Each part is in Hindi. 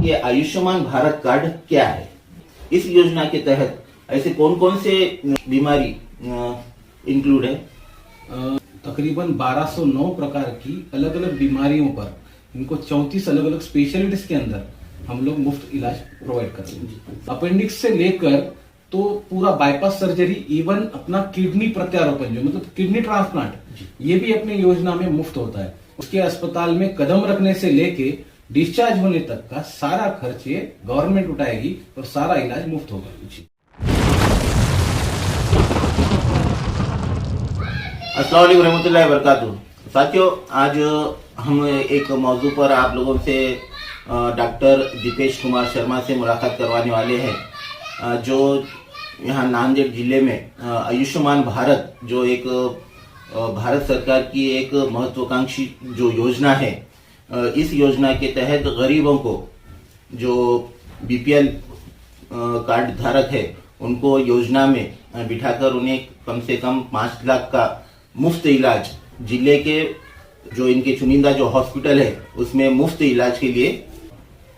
ये आयुष्मान भारत कार्ड क्या है। इस योजना के तहत ऐसे कौन कौन से बीमारी इंक्लूड है। तकरीबन 1209 प्रकार की अलग अलग बीमारियों पर इनको 34 अलग अलग स्पेशलिटीज के अंदर हम लोग मुफ्त इलाज प्रोवाइड करते हैं। अपेंडिक्स से लेकर तो पूरा बाईपास सर्जरी, इवन अपना किडनी प्रत्यारोपण जो मतलब किडनी ट्रांसप्लांट, ये भी अपने योजना में मुफ्त होता है। उसके अस्पताल में कदम रखने से लेके डिस्चार्ज होने तक का सारा खर्च ये गवर्नमेंट उठाएगी और सारा इलाज मुफ्त होगा। अस्सलाम वालेकुम रहमतुल्लाहि व बरकातुहू। साथियों, आज हम एक मौजू पर आप लोगों से डॉक्टर दीपेश कुमार शर्मा से मुलाकात करवाने वाले हैं, जो यहाँ नांदेड़ जिले में आयुष्मान भारत जो एक भारत सरकार की एक महत्वाकांक्षी जो योजना है, इस योजना के तहत गरीबों को जो बीपीएल कार्ड धारक है उनको योजना में बिठाकर उन्हें कम से कम 5 लाख का मुफ्त इलाज जिले के जो इनके चुनिंदा जो हॉस्पिटल है उसमें मुफ्त इलाज के लिए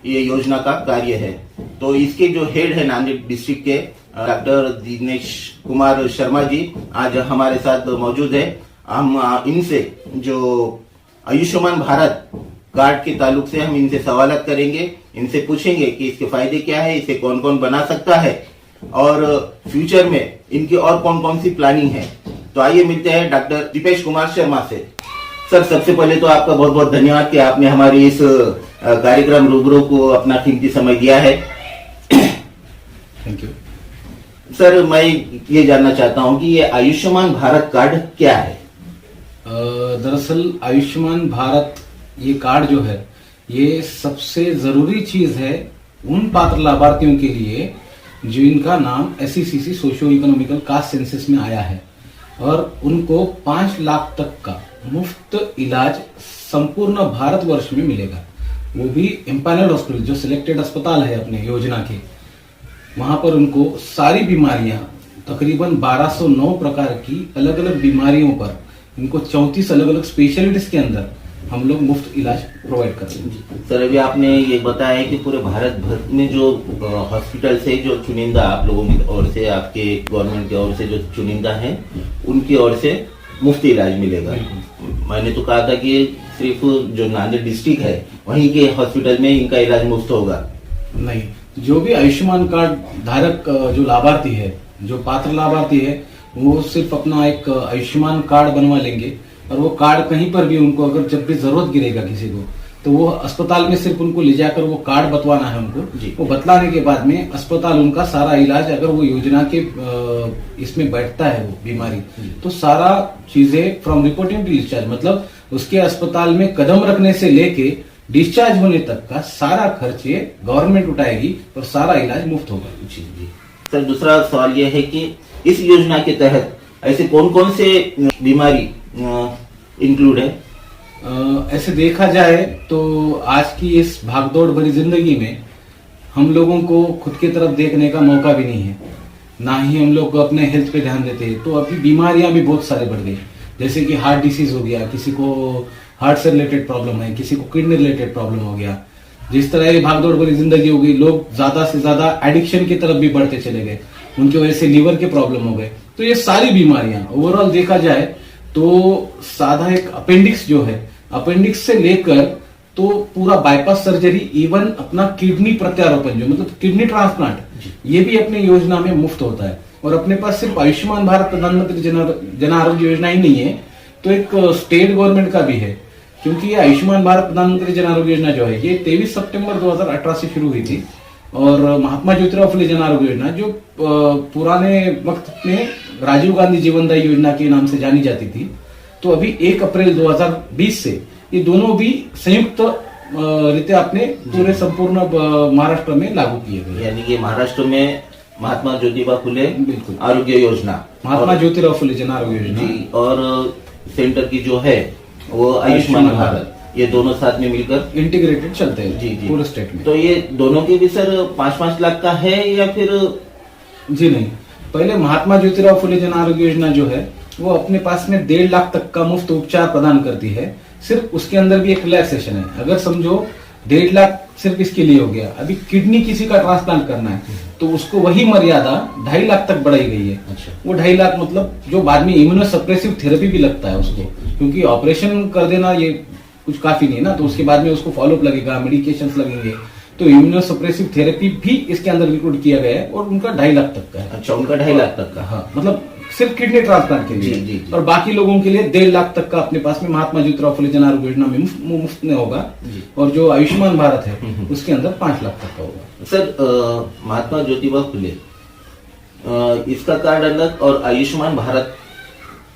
ये योजना का कार्य है। तो इसके जो हेड है नांदेड़ डिस्ट्रिक्ट के डॉक्टर दिनेश कुमार शर्मा जी आज हमारे साथ मौजूद है। हम इनसे जो आयुष्मान भारत कार्ड के ताल्लुक से हम इनसे सवालत करेंगे, इनसे पूछेंगे कि इसके फायदे क्या है, इसे कौन कौन बना सकता है और फ्यूचर में इनकी और कौन कौन सी प्लानिंग है। तो आइए मिलते हैं डॉक्टर दीपेश कुमार शर्मा से। सर, सबसे पहले तो आपका बहुत बहुत धन्यवाद कि आपने हमारी इस कार्यक्रम रूबरू को अपना कीमती समय दिया है। थैंक यू सर, मैं ये जानना चाहता हूँ कि ये आयुष्मान भारत कार्ड क्या है। दरअसल आयुष्मान भारत ये कार्ड जो है ये सबसे जरूरी चीज है उन पात्र लाभार्थियों के लिए जो इनका नाम SECC socio economical caste census में आया है और उनको 5 लाख तक का मुफ्त इलाज संपूर्ण भारतवर्ष में मिलेगा। वो भी एम्पैनल्ड हॉस्पिटल जो सिलेक्टेड अस्पताल है अपने योजना के, वहां पर उनको सारी बीमारियां तकरीबन 1209 प्रकार की अलग अलग बीमारियों पर इनको 34 अलग अलग स्पेशलिटीज के अंदर हम लोग मुफ्त इलाज प्रोवाइड करते हैं। सर, अभी आपने ये बताया है कि पूरे भारत भर में जो हॉस्पिटल से जो चुनिंदा आप लोगों की ओर से, आपके गवर्नमेंट की ओर से जो चुनिंदा है उनकी ओर से मुफ्त इलाज मिलेगा। मैंने तो कहा था कि सिर्फ जो नांदेड़ डिस्ट्रिक्ट है वहीं के हॉस्पिटल में इनका इलाज मुफ्त होगा। नहीं, जो भी आयुष्मान कार्ड धारक जो लाभार्थी है, जो पात्र लाभार्थी है, वो सिर्फ अपना एक आयुष्मान कार्ड बनवा लेंगे और वो कार्ड कहीं पर भी उनको अगर जब भी जरूरत गिरेगा किसी को, तो वो अस्पताल में सिर्फ उनको ले जाकर वो कार्ड बतवाना है उनको। वो बतलाने के बाद में अस्पताल उनका सारा इलाज, अगर वो योजना के इसमें बैठता है वो बीमारी, तो सारा चीजें फ्रॉम रिपोर्टिंग टू डिस्चार्ज, मतलब उसके अस्पताल में कदम रखने से लेके डिस्चार्ज होने तक का सारा खर्च ये गवर्नमेंट उठाएगी और सारा इलाज मुफ्त होगा। जी। सर, दूसरा सवाल ये है कि इस योजना के तहत ऐसे कौन कौन से बीमारी इंक्लूड है। ऐसे देखा जाए तो आज की इस भागदौड़ भरी जिंदगी में हम लोगों को खुद की तरफ देखने का मौका भी नहीं है, ना ही हम लोग अपने हेल्थ पे ध्यान देते हैं। तो अभी बीमारियां भी बहुत सारे बढ़ गई, जैसे कि हार्ट डिसीज हो गया, किसी को हार्ट से रिलेटेड प्रॉब्लम है, किसी को किडनी रिलेटेड प्रॉब्लम हो गया। जिस तरह ये भागदौड़ भरी जिंदगी हो गई, लोग ज्यादा से ज्यादा एडिक्शन की तरफ भी बढ़ते चले गए, उनकी वजह से लीवर के प्रॉब्लम हो गए। तो ये सारी बीमारियां ओवरऑल देखा जाए तो साधा एक अपेंडिक्स जो है, अपेंडिक्स से लेकर तो पूरा बाईपास सर्जरी, इवन अपना किडनी प्रत्यारोपण जो मतलब किडनी ट्रांसप्लांट, ये भी अपने योजना में मुफ्त होता है। और अपने पास सिर्फ आयुष्मान भारत प्रधानमंत्री जन आरोग्य योजना ही नहीं है, तो एक स्टेट गवर्नमेंट का भी है, क्योंकि ये आयुष्मान भारत प्रधानमंत्री जन आरोग्य योजना जो है ये 23 सितंबर 2018 से शुरू हुई थी। और महात्मा ज्योतिराव फुले जन आरोग्य योजना जो पुराने वक्त में राजीव गांधी जीवनदायी योजना के नाम से जानी जाती थी, तो अभी 1 अप्रैल 2020 से ये दोनों भी संयुक्त रीते अपने पूरे संपूर्ण महाराष्ट्र में लागू किए गए। यानी कि महाराष्ट्र में महात्मा ज्योतिबा फुले बिल्कुल आरोग्य योजना, महात्मा ज्योतिराव फुले जन आरोग्य योजना जी, और सेंटर की जो है वो आयुष्मान भारत, ये दोनों साथ में मिलकर इंटीग्रेटेड चलते हैं जी पूरे स्टेट में। तो ये दोनों के भी सर 5-5 लाख का है या फिर? जी नहीं, पहले महात्मा ज्योतिराव फुले जन आरोग्य योजना जो है वो अपने पास में 1.5 लाख तक का मुफ्त उपचार प्रदान करती है। सिर्फ उसके अंदर भी एक रिलैक्सेशन है। अगर समझो 1.5 लाख सिर्फ इसके लिए हो गया। अभी किडनी किसी का ट्रांसप्लांट करना है तो उसको वही मर्यादा 2.5 लाख तक बढ़ाई गई है। अच्छा। वो 2.5 लाख मतलब जो बाद में इम्यूनोसप्रेसिव थेरेपी भी लगता है उसको, क्योंकि ऑपरेशन कर देना ये कुछ काफी नहीं है ना, तो उसके बाद में उसको फॉलोअप लगेगा, मेडिकेशंस लगेंगे, तो इम्यूनोसप्रेसिव थेरेपी भी इसके अंदर इंक्लूड किया गया है और उनका 2.5 लाख तक का है। अच्छा, उनका 2.5 लाख तक का। हाँ, मतलब सिर्फ किडनी ट्रांसप्लांट के लिए। जी, जी, जी। और बाकी लोगों के लिए 1.5 लाख तक का अपने पास में महात्मा ज्योतिराव फुले जन आरोग्य योजना में मुफ्त में होगा। जी। और जो आयुष्मान भारत है उसके अंदर 5 लाख तक का होगा। सर, महात्मा ज्योतिबा फुले इसका कार्ड अलग और आयुष्मान भारत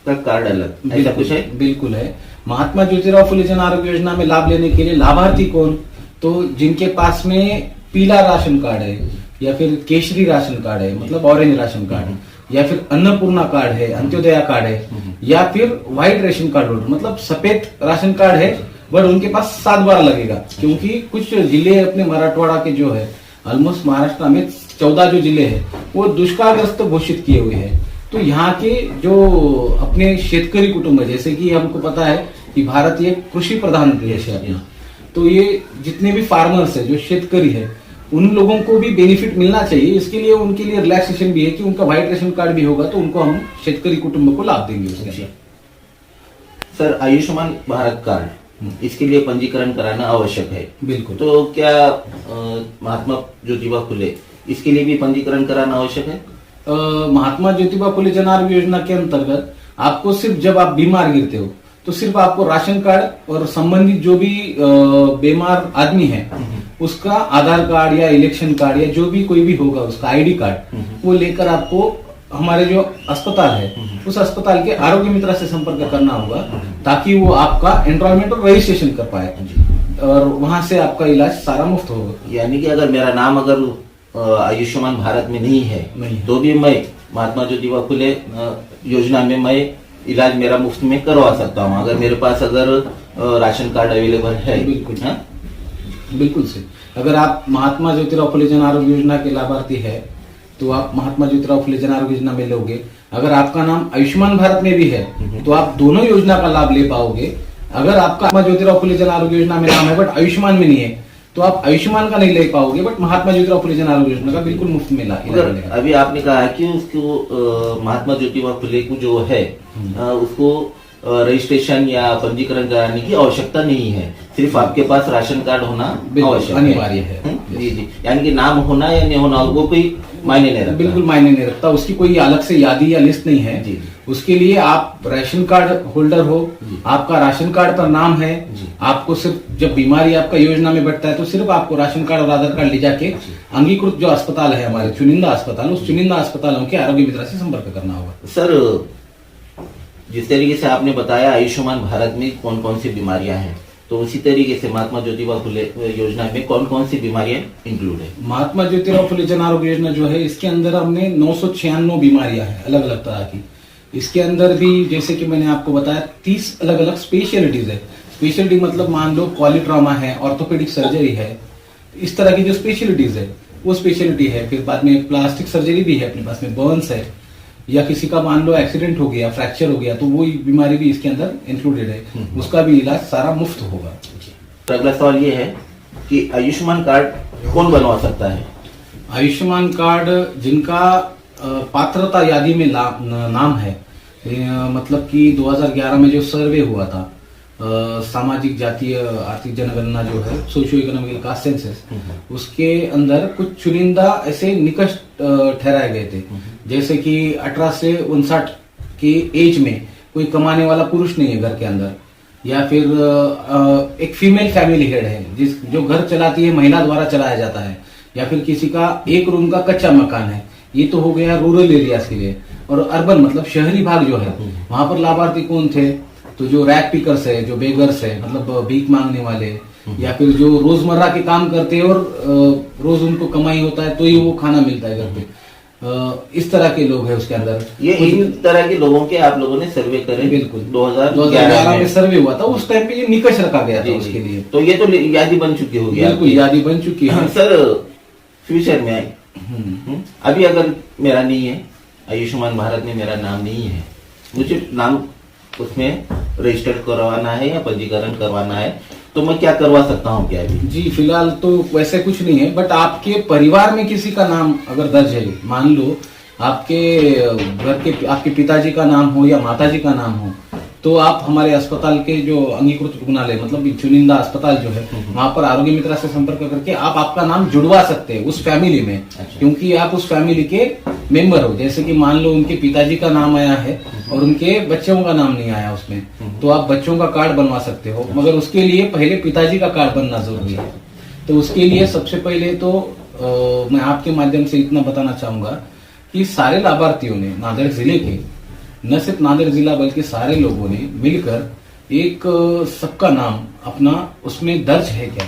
का कार्ड अलग, ऐसा कुछ है? बिल्कुल है। महात्मा ज्योतिराव फुले जन आरोग्य योजना में लाभ लेने के लिए लाभार्थी कौन, तो जिनके पास में पीला राशन कार्ड है या फिर केशरी राशन कार्ड है, मतलब ऑरेंज राशन कार्ड, या फिर अन्नपूर्णा कार्ड है, अंत्योदया कार्ड है, या फिर व्हाइट रेशन कार्ड होल्डर, मतलब सफेद राशन कार्ड है बट उनके पास 7/12 लगेगा, क्योंकि कुछ जिले अपने मराठवाड़ा के जो है, ऑलमोस्ट महाराष्ट्र में 14 जो जिले हैं वो दुष्कालग्रस्त घोषित किए हुए हैं। तो यहाँ के जो अपने शेतकरी कुटुंब है, जैसे कि हमको पता है कि भारत ये कृषि प्रधान देश है अपना, तो ये जितने भी फार्मर्स है, जो शेतकरी है, उन लोगों को भी बेनिफिट मिलना चाहिए। इसके लिए उनके लिए रिलैक्सेशन भी है कि उनका व्हाइट रेशन कार्ड भी होगा तो उनको हम शेतकरी कुटुंब को लाभ देंगे उसके अंदर। सर, आयुष्मान भारत कार्ड, इसके लिए पंजीकरण कराना आवश्यक है। बिल्कुल। तो क्या महात्मा ज्योतिबा फुले इसके लिए भी पंजीकरण कराना आवश्यक है? महात्मा ज्योतिबा फुले जन आरोग्य योजना के अंतर्गत आपको सिर्फ जब आप बीमार गिरते हो तो सिर्फ आपको राशन कार्ड और संबंधित जो भी बीमार आदमी है उसका आधार कार्ड या इलेक्शन कार्ड या जो भी कोई भी होगा उसका आईडी कार्ड वो लेकर आपको हमारे जो अस्पताल है उस अस्पताल के आरोग्य मित्र से संपर्क करना होगा, ताकि वो आपका एनरोलमेंट और रजिस्ट्रेशन कर पाए और वहां से आपका इलाज सारा मुफ्त होगा। यानी कि अगर मेरा नाम अगर आयुष्मान भारत में नहीं है तो भी मैं महात्मा ज्योतिबा फुले योजना में मैं इलाज मेरा मुफ्त में करवा सकता हूँ, अगर मेरे पास अगर राशन कार्ड अवेलेबल है। बिल्कुल। हाँ, बिल्कुल सही। अगर आप महात्मा ज्योतिराव फुले जन आरोग्य योजना के लाभार्थी है तो आप महात्मा ज्योतिराव फुले जन आरोग्य योजना में लोगे। अगर आपका नाम आयुष्मान भारत में भी है तो आप दोनों योजना का लाभ ले पाओगे। अगर आपका महात्मा ज्योतिराव फुले जन आरोग्य योजना में नाम है बट आयुष्मान में नहीं है तो आप आयुष्मान का नहीं ले पाओगे, बट महात्मा ज्योतिराव फुले जन आरोग्य योजना का बिल्कुल मुफ्त में इलाज मिलेगा। अभी आपने कहा कि उसको महात्मा ज्योतिबा फुले को जो है उसको रजिस्ट्रेशन या पंजीकरण कराने की आवश्यकता नहीं है, सिर्फ आपके पास राशन कार्ड होना आवश्यक अनिवार्य है। जी जी, यानी कि नाम होना या नहीं होना वो कोई मायने नहीं रखता। बिल्कुल मायने नहीं रखता, उसकी कोई अलग से यादी या लिस्ट नहीं है। जी। उसके लिए आप राशन कार्ड होल्डर हो, आपका राशन कार्ड पर नाम है, आपको सिर्फ जब बीमारी आपका योजना में बढ़ता है तो सिर्फ आपको राशन कार्ड और आधार कार्ड ले जाके अंगीकृत जो अस्पताल है हमारे चुनिंदा अस्पताल, उस चुनिंदा अस्पतालों के आरोग्य मित्र से संपर्क करना होगा। सर, जिस तरीके से आपने बताया आयुष्मान भारत में कौन कौन सी बीमारियां हैं, तो उसी तरीके से महात्मा ज्योतिबा फुले योजना में कौन कौन सी बीमारियां इंक्लूड है? महात्मा ज्योतिराव फुले जन आरोग्य योजना जो है इसके अंदर हमने 996 बीमारियां हैं अलग अलग तरह की। इसके अंदर भी जैसे कि मैंने आपको बताया 30 अलग अलग स्पेशलिटीज है। स्पेशलिटी मतलब मान लो पॉलीट्रॉमा है, ऑर्थोपेडिक सर्जरी है, इस तरह की जो स्पेशलिटीज है वो स्पेशलिटी है। फिर बाद में प्लास्टिक सर्जरी भी है अपने पास में, बर्न्स है, या किसी का मान लो एक्सीडेंट हो गया, फ्रैक्चर हो गया तो वो बीमारी भी इसके अंदर इंक्लूडेड है, उसका भी इलाज सारा मुफ्त होगा। तो अगला सवाल ये है कि आयुष्मान कार्ड कौन बनवा सकता है? आयुष्मान कार्ड जिनका पात्रता यादी में नाम है, मतलब कि 2011 में जो सर्वे हुआ था सामाजिक जातीय आर्थिक जनगणना जो है सोशियो इकोनॉमिकल कास्ट सेंसस, उसके अंदर कुछ चुनिंदा ऐसे निकष ठहराए गए थे, जैसे कि 18 से 59 की एज में कोई कमाने वाला पुरुष नहीं है घर के अंदर, या फिर एक फीमेल फैमिली हेड है जो घर चलाती है, महिला द्वारा चलाया जाता है, या फिर किसी का एक रूम का कच्चा मकान है। ये तो हो गया रूरल एरियाज के लिए। और अर्बन मतलब शहरी भाग जो है वहां पर लाभार्थी कौन थे, तो जो रैक पिकर्स है, जो बेगर्स है, मतलब भीख मांगने वाले, या फिर जो रोजमर्रा के काम करते हैं और रोज उनको कमाई होता है तो ही वो खाना मिलता है घर पे, इस तरह के लोग हैं उसके अंदर। ये इन तरह के लोगों के आप लोगों ने सर्वे करे? बिल्कुल, 2011 में सर्वे हुआ था, उस टाइम पे ये निकष रखा गया था उसके लिए। तो ये तो यादी बन चुकी होगी? बिल्कुल यादी बन चुकी है। सर, फ्यूचर में अभी अगर मेरा नहीं है, आयुष्मान भारत में मेरा नाम नहीं है, मुझे नाम उसमें रजिस्टर्ड करवाना है या पंजीकरण करवाना है, तो मैं क्या करवा सकता हूँ क्या अभी? जी फिलहाल तो वैसे कुछ नहीं है, बट आपके परिवार में किसी का नाम अगर दर्ज है, मान लो आपके घर के आपके पिताजी का नाम हो या माताजी का नाम हो, तो आप हमारे अस्पताल के जो अंगीकृत रुग्णालय मतलब चुनिंदा अस्पताल जो है वहां पर आरोग्य मित्रा से संपर्क करके आप आपका नाम जुड़वा सकते हैं उस फैमिली में। अच्छा। क्योंकि आप उस फैमिली के मेंबर हो, जैसे कि मान लो उनके पिताजी का नाम आया है और उनके बच्चों का नाम नहीं आया उसमें, तो आप बच्चों का कार्ड बनवा सकते हो, मगर उसके लिए पहले पिताजी का कार्ड बनना जरूरी है। तो उसके लिए सबसे पहले तो मैं आपके माध्यम से इतना बताना चाहूंगा कि सारे लाभार्थियों ने नांदेड़ जिले के, न सिर्फ नांदेड़ जिला बल्कि सारे लोगों ने मिलकर एक सबका नाम अपना उसमें दर्ज है क्या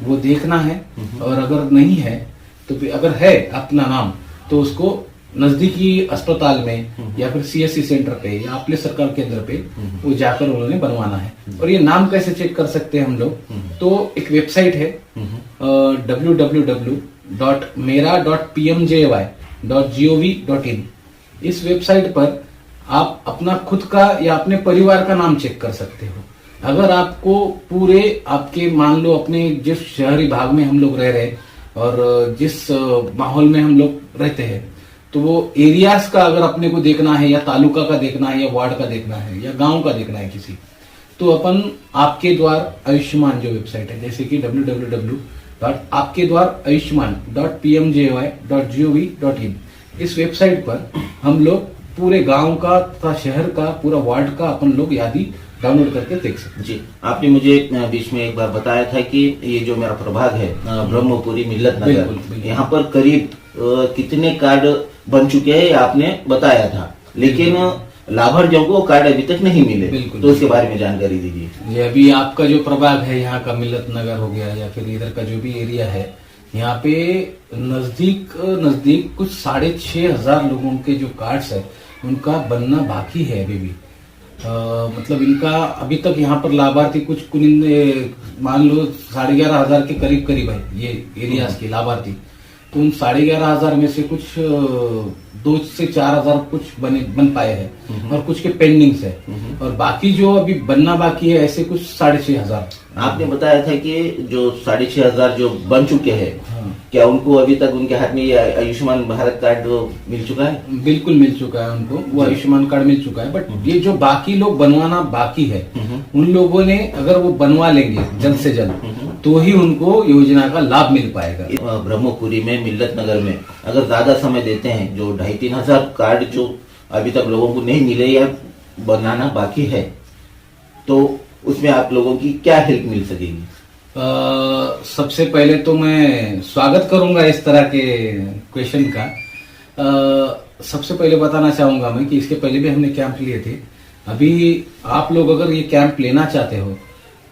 वो देखना है, और अगर नहीं है तो फिर अगर है अपना नाम तो उसको नजदीकी अस्पताल में या फिर सीएससी सेंटर पे या अपने सरकार केंद्र पे वो जाकर उन्होंने बनवाना है। और ये नाम कैसे चेक कर सकते हैं हम लोग, तो एक वेबसाइट है www.mera.pmjy.gov.in। इस वेबसाइट पर आप अपना खुद का या अपने परिवार का नाम चेक कर सकते हो। अगर आपको पूरे आपके मान लो अपने जिस शहरी भाग में हम लोग रह रहे और जिस माहौल में हम लोग रहते हैं, तो वो एरियाज का अगर अपने को देखना है या तालुका का देखना है या वार्ड का देखना है या गांव का देखना है किसी, तो अपन आपके द्वार आयुष्मान जो वेबसाइट है, जैसे कि www.आपकेद्वार-आयुष्मान.pmjy.gov.in, इस वेबसाइट पर हम लोग पूरे गांव का तथा शहर का पूरा वार्ड का अपन लोग यादी डाउनलोड करके देख सकते हैं। जी, आपने मुझे बीच में एक बार बताया था कि ये जो मेरा प्रभाग है ब्रह्मपुरी मिल्लत नगर, यहाँ पर करीब कितने कार्ड बन चुके हैं आपने बताया था, लेकिन लाभार्थियों को कार्ड अभी तक नहीं मिले, तो उसके बारे में जानकारी दीजिए। ये अभी आपका जो प्रभाग है यहाँ का मिल्लत नगर हो गया या फिर इधर का जो भी एरिया है, यहाँ पे नजदीक कुछ 6,500 लोगों के जो कार्ड्स है उनका बनना बाकी है अभी भी। मतलब इनका अभी तक यहाँ पर लाभार्थी कुछ मान लो 11,500 के करीब है ये एरियाज के लाभार्थी। तो उन 11,500 में से कुछ 2 से 4,000 कुछ बन पाए हैं और कुछ के पेंडिंग्स है, और बाकी जो अभी बनना बाकी है ऐसे कुछ 6,500। आपने बताया था कि जो 6,500 जो बन चुके हैं, क्या उनको अभी तक उनके हाथ में ये आयुष्मान भारत कार्ड मिल चुका है? बिल्कुल मिल चुका है उनको, वो आयुष्मान कार्ड मिल चुका है। बट ये जो बाकी लोग बनवाना बाकी है, उन लोगों ने अगर वो बनवा लेंगे जल्द से जल्द तो ही उनको योजना का लाभ मिल पाएगा। ब्रह्मपुरी में मिल्लत नगर में अगर ज्यादा समय देते हैं, जो 2,500-3,000 कार्ड जो अभी तक लोगों को नहीं मिले या बनाना बाकी है, तो उसमें आप लोगों की क्या हेल्प मिल सकेगी? सबसे पहले तो मैं स्वागत करूंगा इस तरह के क्वेश्चन का। सबसे पहले बताना चाहूंगा मैं कि इसके पहले भी हमने कैंप लिए थे। अभी आप लोग अगर ये कैंप लेना चाहते हो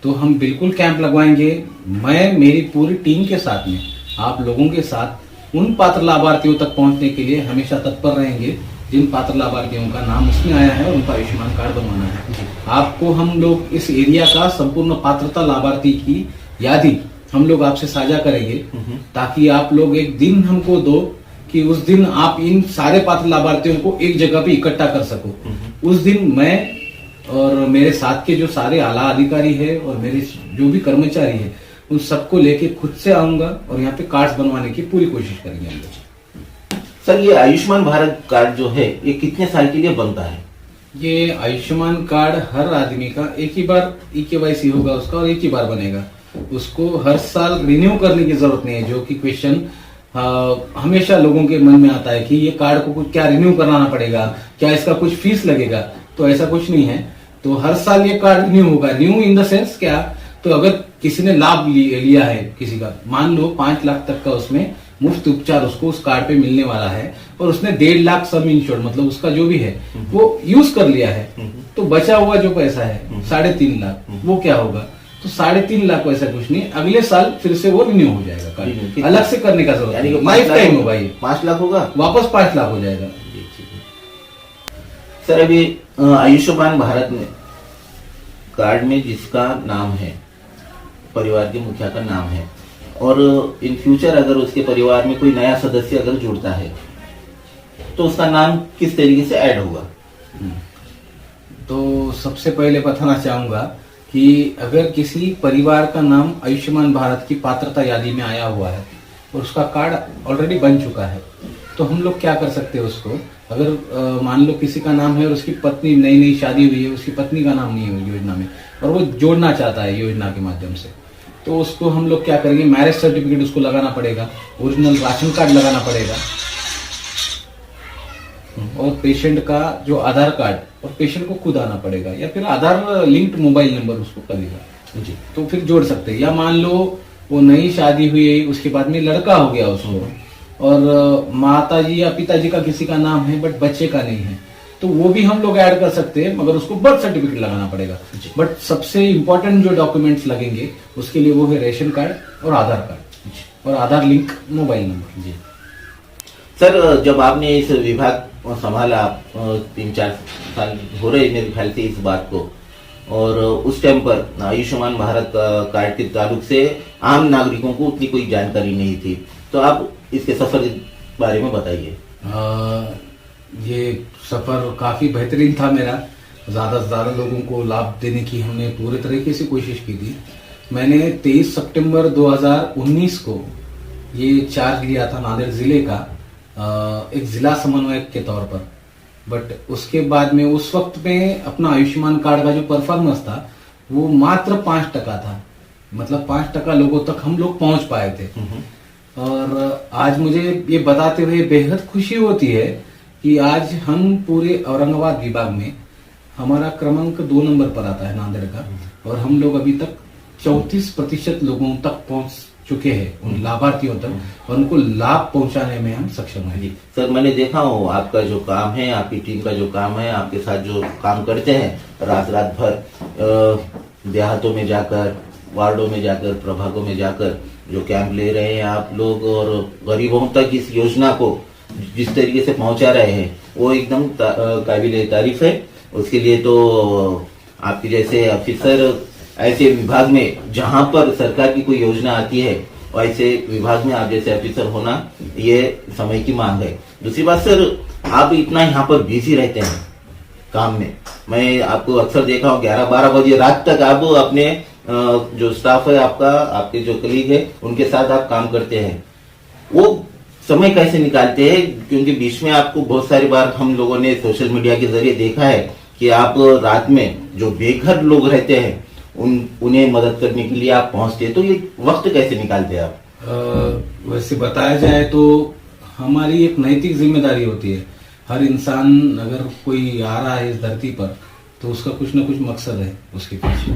तो हम बिल्कुल कैंप लगवाएंगे। मैं मेरी पूरी टीम के साथ में आप लोगों के साथ उन पात्र लाभार्थियों तक पहुंचने के लिए हमेशा तत्पर रहेंगे जिन पात्र लाभार्थियों का नाम उसमें आया है और उनका आयुष्मान कार्ड बनवाना है। आपको हम लोग इस एरिया का संपूर्ण पात्रता लाभार्थी की यादी हम लोग आपसे साझा करेंगे, ताकि आप लोग एक दिन हमको दो कि उस दिन आप इन सारे पात्र लाभार्थियों को एक जगह पे इकट्ठा कर सको। उस दिन मैं और मेरे साथ के जो सारे आला अधिकारी है और मेरे जो भी कर्मचारी है उन सबको लेके खुद से आऊंगा और यहाँ पे कार्ड्स बनवाने की पूरी कोशिश करेंगे हम लोग। सर, ये आयुष्मान भारत कार्ड जो है ये कितने साल के लिए बनता है? ये आयुष्मान कार्ड हर आदमी का एक ही बार EKYC होगा उसका और एक ही बार बनेगा। उसको हर साल रिन्यू करने की जरूरत नहीं है, जो कि क्वेश्चन हमेशा लोगों के मन में आता है कि ये कार्ड को क्या रिन्यू कराना पड़ेगा, क्या इसका कुछ फीस लगेगा? तो ऐसा कुछ नहीं है। तो हर साल ये कार्ड रिन्यू होगा। रिन्यू इन द सेंस क्या, तो अगर किसी ने लाभ लिया है किसी का, मान लो 5 लाख तक का उसमें मुफ्त उपचार उसको उस कार्ड पे मिलने वाला है और उसने 1.5 लाख सम इंश्योर्ड मतलब उसका जो भी है वो यूज कर लिया है, तो बचा हुआ जो पैसा है 3.5 लाख वो क्या होगा? तो 3.5 लाख वैसा कुछ नहीं, अगले साल फिर से वो रिन्यू हो जाएगा कार्ड, अलग से करने का जरूरत नहीं, लाइफ टाइम होगा। ये 5 लाख होगा, वापस 5 लाख हो जाएगा। सर, अभी आयुष्मान भारत में कार्ड में जिसका नाम है, परिवार के मुखिया का नाम है, और इन फ्यूचर अगर उसके परिवार में कोई नया सदस्य अगर जुड़ता है तो उसका नाम किस तरीके से ऐड होगा? तो सबसे पहले बताना चाहूंगा कि अगर किसी परिवार का नाम आयुष्मान भारत की पात्रता यादी में आया हुआ है और उसका कार्ड ऑलरेडी बन चुका है, तो हम लोग क्या कर सकते हैं उसको, अगर मान लो किसी का नाम है और उसकी पत्नी नई नई शादी हुई है, उसकी पत्नी का नाम नहीं है योजना में और वो जोड़ना चाहता है योजना के माध्यम से, तो उसको हम लोग क्या करेंगे, मैरिज सर्टिफिकेट उसको लगाना पड़ेगा, ओरिजिनल राशन कार्ड लगाना पड़ेगा और पेशेंट का जो आधार कार्ड और पेशेंट को खुद आना पड़ेगा, या फिर आधार लिंक्ड मोबाइल नंबर उसको करेगा जी, तो फिर जोड़ सकते हैं। या मान लो वो नई शादी हुई, उसके बाद में लड़का हो गया उसको और माता जी या पिताजी का किसी का नाम है बट बच्चे का नहीं है, तो वो भी हम लोग ऐड कर सकते हैं, मगर उसको बर्थ सर्टिफिकेट लगाना पड़ेगा। बट सबसे इंपॉर्टेंट जो डॉक्यूमेंट्स लगेंगे उसके लिए वो है रेशन कार्ड और आधार कार्ड और आधार लिंक मोबाइल नंबर जी। सर, जब आपने इस विभाग संभाला, 3-4 साल हो रहे मेरे ख्याल से इस बात को, और उस टाइम पर आयुष्मान भारत कार्ड के ताल्लुक से आम नागरिकों को उतनी कोई जानकारी नहीं थी, तो आप इसके सफर के बारे में बताइए। ये सफर काफी बेहतरीन था मेरा, ज्यादा से ज्यादा लोगों को लाभ देने की हमने पूरे तरीके से कोशिश की थी। मैंने 23 सितंबर 2019 को ये चार्ज लिया था नांदेड़ जिले का एक जिला समन्वयक के तौर पर, बट उसके बाद में उस वक्त में अपना आयुष्मान कार्ड का जो परफॉर्मेंस था वो मात्र 5% था, मतलब 5% लोगों तक हम लोग पहुंच पाए थे। और आज मुझे ये बताते हुए बेहद खुशी होती है कि आज हम पूरे औरंगाबाद विभाग में हमारा क्रमांक 2 नंबर पर आता है नांदेड़ का, और हम लोग अभी तक 34% लोगों तक पहुंच चुके हैं, उन लाभार्थियों तक, और उनको लाभ पहुंचाने में हम सक्षम हैं। सर, मैंने देखा हूँ आपका जो काम है, आपकी टीम का जो काम है, आपके साथ जो काम करते हैं रात रात भर देहातों में जाकर, वार्डों में जाकर, प्रभागों में जाकर जो कैंप ले रहे हैं आप लोग, और गरीबों तक इस योजना को जिस तरीके से पहुंचा रहे हैं वो एकदम काबिल तारीफ है। उसके लिए तो आपके जैसे ऑफिसर ऐसे विभाग में जहां पर सरकार की कोई योजना आती है वैसे विभाग में आप जैसे ऑफिसर होना ये समय की मांग है। दूसरी बात सर, आप इतना यहाँ पर बिजी रहते हैं काम में, मैं आपको अक्सर देखा हूँ 11-12 बजे रात तक आप अपने जो स्टाफ है आपका, आपके जो कलीग है उनके साथ आप काम करते हैं, वो समय कैसे निकालते हैं? क्योंकि बीच में आपको बहुत सारी बार हम लोगों ने सोशल मीडिया के जरिए देखा है कि आप रात में जो बेघर लोग रहते हैं उन्हें मदद करने के लिए आप पहुंचते हैं, तो ये वक्त कैसे निकालते हैं आप? वैसे बताया जाए तो हमारी एक नैतिक जिम्मेदारी होती है। हर इंसान अगर कोई आ रहा है इस धरती पर तो उसका कुछ न कुछ मकसद है उसके पीछे,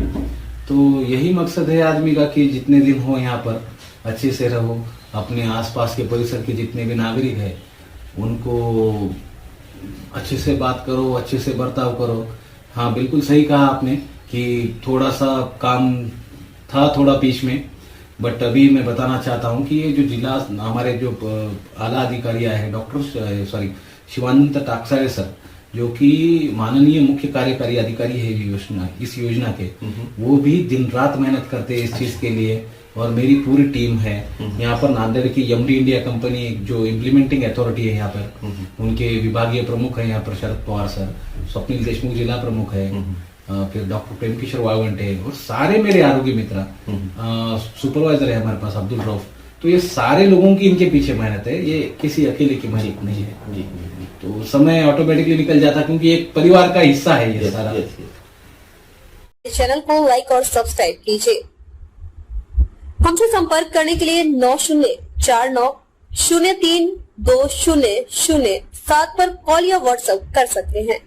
तो यही मकसद है आदमी का कि जितने दिन हो यहाँ पर अच्छे से रहो, अपने आसपास के परिसर के जितने भी नागरिक हैं उनको अच्छे से बात करो, अच्छे से बर्ताव करो। हाँ, बिल्कुल सही कहा आपने कि थोड़ा सा काम था थोड़ा बीच में, बट अभी मैं बताना चाहता हूँ कि ये जो जिला हमारे जो आला अधिकारी आए हैं डॉक्टर शिवानंद टाकसारे सर, जो कि माननीय मुख्य कार्यकारी अधिकारी है इस योजना के, वो भी दिन रात मेहनत करते हैं इस चीज के लिए, और मेरी पूरी टीम है यहाँ पर। नांदेड़ की एमडी इंडिया कंपनी जो इम्प्लीमेंटिंग अथॉरिटी है यहाँ पर, उनके विभागीय प्रमुख है यहाँ पर शरद पवार सर, स्वप्निल देशमुख जिला प्रमुख है, फिर डॉक्टर प्रेम किशोर वावंटे है, और सारे मेरे आरोग्य मित्र, सुपरवाइजर है हमारे पास अब्दुल रऊफ। तो ये सारे लोगों की इनके पीछे मेहनत है, ये किसी अकेले की मेहनत नहीं है। तो समय ऑटोमेटिकली निकल जाता क्योंकि एक परिवार का हिस्सा है ये सारा। चैनल को लाइक और सब्सक्राइब कीजिए। हमसे संपर्क करने के लिए 9049032007 पर कॉल या व्हाट्सएप कर सकते हैं।